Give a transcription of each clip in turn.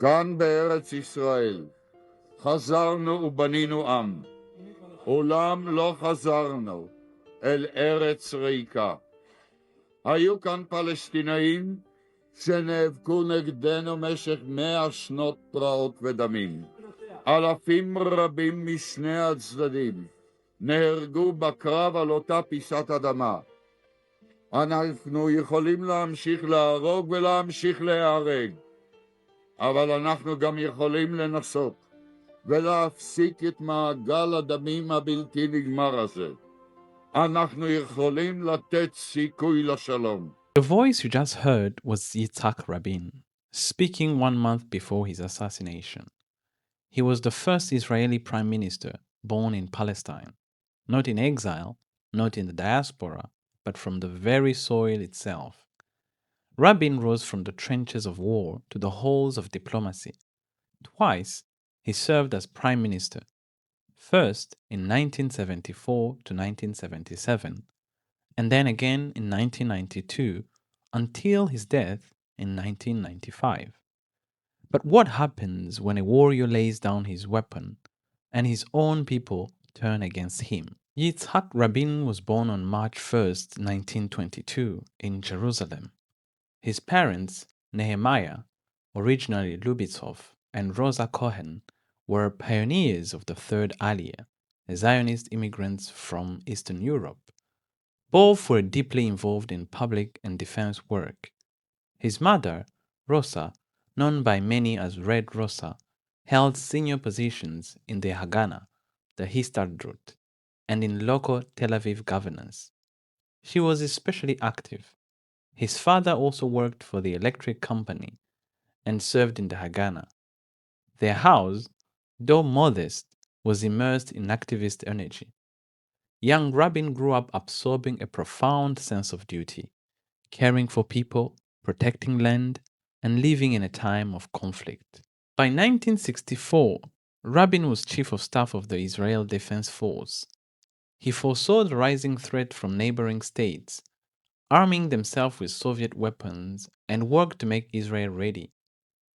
כאן בארץ ישראל חזרנו ובנינו עם, אולם לא חזרנו אל ארץ ריקה. היו כאן פלסטינאים שנאבקו נגדנו משך 100 שנות פרעות ודמים. אלפים רבים משני הצדדים נהרגו בקרב על אותה פיסת אדמה. אנחנו יכולים להמשיך להרוג ולהמשיך להיהרג, אבל אנחנו גם יכולים לנסות ולהפסיק את מעגל הדמים הבלתי נגמר הזה. אנחנו יכולים לתת סיכוי לשלום. The voice you just heard was Yitzhak Rabin, speaking 1 month before his assassination. He was the first Israeli prime minister born in Palestine, not in exile, not in the diaspora, but from the very soil itself. Rabin rose from the trenches of war to the halls of diplomacy. Twice, he served as prime minister, first in 1974 to 1977, and then again in 1992 until his death in 1995. But what happens when a warrior lays down his weapon and his own people turn against him? Yitzhak Rabin was born on March 1st, 1922, in Jerusalem. His parents, Nehemiah, originally Lubitzoff, and Rosa Cohen, were pioneers of the Third Aliyah, Zionist immigrants from Eastern Europe. Both were deeply involved in public and defense work. His mother, Rosa, known by many as Red Rosa, held senior positions in the Haganah, the Histadrut, and in local Tel Aviv governance. She was especially active. His father also worked for the electric company and served in the Haganah. Their house, though modest, was immersed in activist energy. Young Rabin grew up absorbing a profound sense of duty, caring for people, protecting land, and living in a time of conflict. By 1964, Rabin was chief of staff of the Israel Defense Force. He foresaw the rising threat from neighboring states, arming themselves with Soviet weapons, and worked to make Israel ready,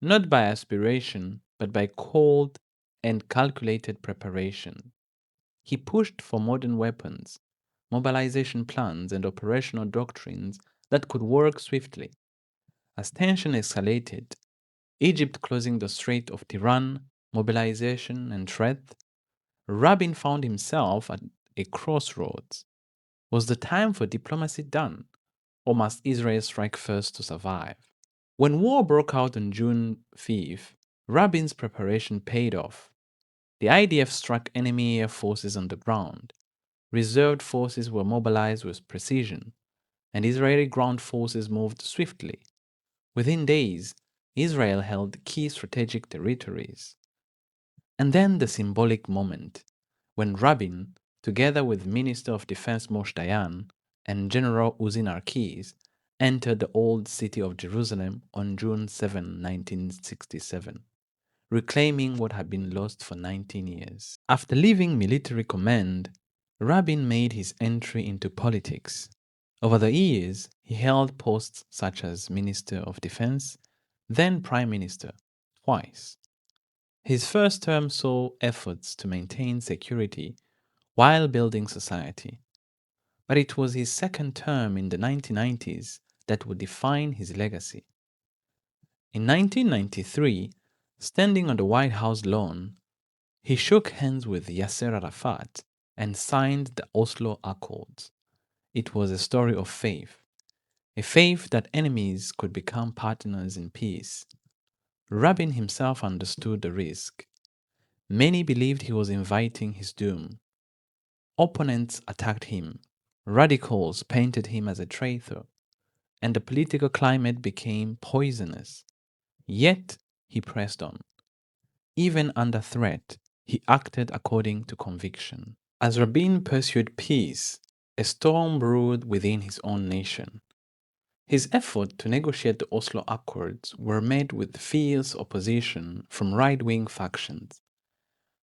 not by aspiration, but by cold and calculated preparation. He pushed for modern weapons, mobilization plans, and operational doctrines that could work swiftly. As tension escalated, Egypt closing the Strait of Tiran, mobilization, and threat, Rabin found himself at a crossroads. Was the time for diplomacy done, or must Israel strike first to survive? When war broke out on June 5th, Rabin's preparation paid off. The IDF struck enemy air forces on the ground. Reserved forces were mobilized with precision, and Israeli ground forces moved swiftly. Within days, Israel held key strategic territories. And then the symbolic moment, when Rabin, together with Minister of Defense Moshe Dayan and General Uzi Narkis, entered the old city of Jerusalem on June 7, 1967. Reclaiming what had been lost for 19 years. After leaving military command, Rabin made his entry into politics. Over the years, he held posts such as Minister of Defense, then Prime Minister, twice. His first term saw efforts to maintain security while building society. But it was his second term in the 1990s that would define his legacy. In 1993, standing on the White House lawn, he shook hands with Yasser Arafat and signed the Oslo Accords. It was a story of faith, a faith that enemies could become partners in peace. Rabin himself understood the risk. Many believed he was inviting his doom. Opponents attacked him, radicals painted him as a traitor, and the political climate became poisonous. Yet he pressed on. Even under threat, he acted according to conviction. As Rabin pursued peace, a storm brewed within his own nation. His effort to negotiate the Oslo Accords were met with fierce opposition from right-wing factions.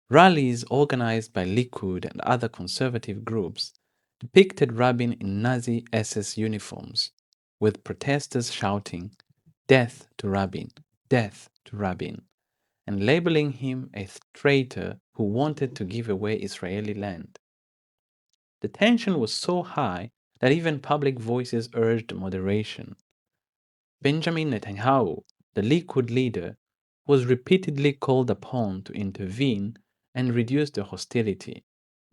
Rallies organized by Likud and other conservative groups depicted Rabin in Nazi SS uniforms, with protesters shouting, "Death to Rabin! Death to Rabin and labeling him a traitor who wanted to give away Israeli land. The tension was so high that even public voices urged moderation. Benjamin Netanyahu, the Likud leader, was repeatedly called upon to intervene and reduce the hostility,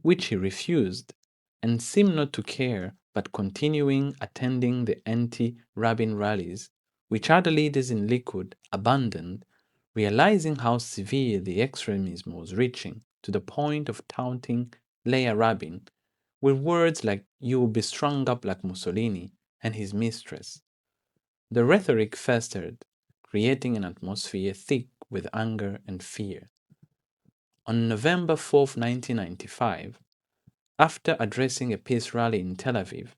which he refused and seemed not to care but continuing attending the anti-Rabin rallies, which other leaders in Likud abandoned, realizing how severe the extremism was reaching to the point of taunting Leah Rabin with words like "you will be strung up like Mussolini" and his mistress. The rhetoric festered, creating an atmosphere thick with anger and fear. On November 4, 1995, after addressing a peace rally in Tel Aviv,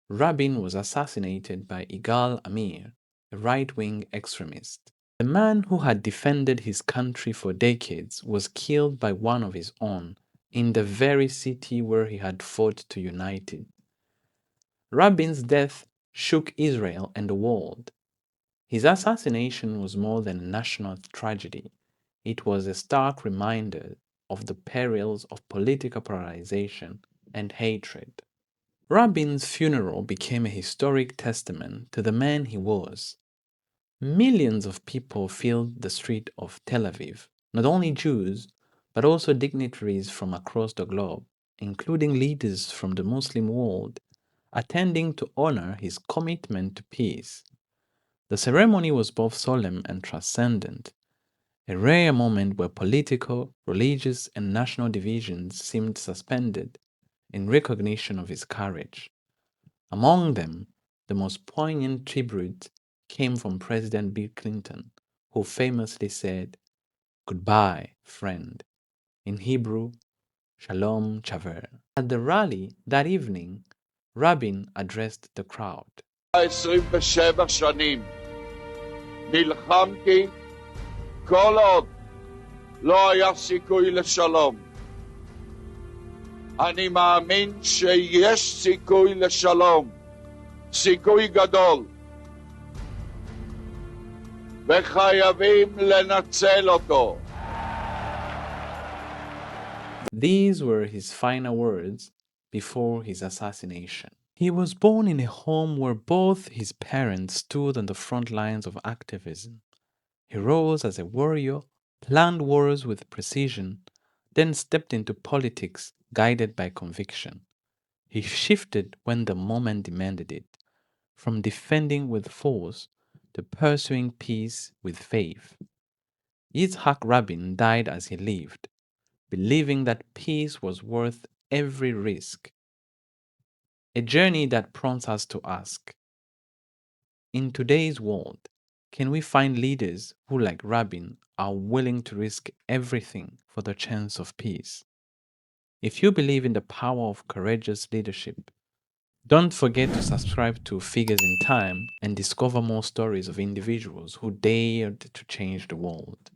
Rabin was assassinated by Igal Amir, a right-wing extremist. The man who had defended his country for decades was killed by one of his own in the very city where he had fought to unite it. Rabin's death shook Israel and the world. His assassination was more than a national tragedy. It was a stark reminder of the perils of political polarization and hatred. Rabin's funeral became a historic testament to the man he was. Millions of people filled the streets of Tel Aviv, not only Jews, but also dignitaries from across the globe, including leaders from the Muslim world, attending to honor his commitment to peace. The ceremony was both solemn and transcendent, a rare moment where political, religious, and national divisions seemed suspended in recognition of his courage. Among them, the most poignant tribute came from President Bill Clinton, who famously said, "Goodbye, friend," in Hebrew, Shalom Chaver. At the rally that evening, Rabin addressed the crowd. 27 שנים נלחמתי כל עוד לא היה סיכוי לשלום. אני מאמין שיש סיכוי לשלום, סיכוי גדול, וחייבים לנצל אותו. These were his final words before his assassination. He was born in a home where both his parents stood on the front lines of activism. He rose as a warrior, planned wars with precision, then stepped into politics guided by conviction. He shifted when the moment demanded it, from defending with force to pursuing peace with faith. Yitzhak Rabin died as he lived, believing that peace was worth every risk. A journey that prompts us to ask, in today's world, can we find leaders who, like Rabin, are willing to risk everything for the chance of peace? If you believe in the power of courageous leadership, don't forget to subscribe to Figures in Time and discover more stories of individuals who dared to change the world.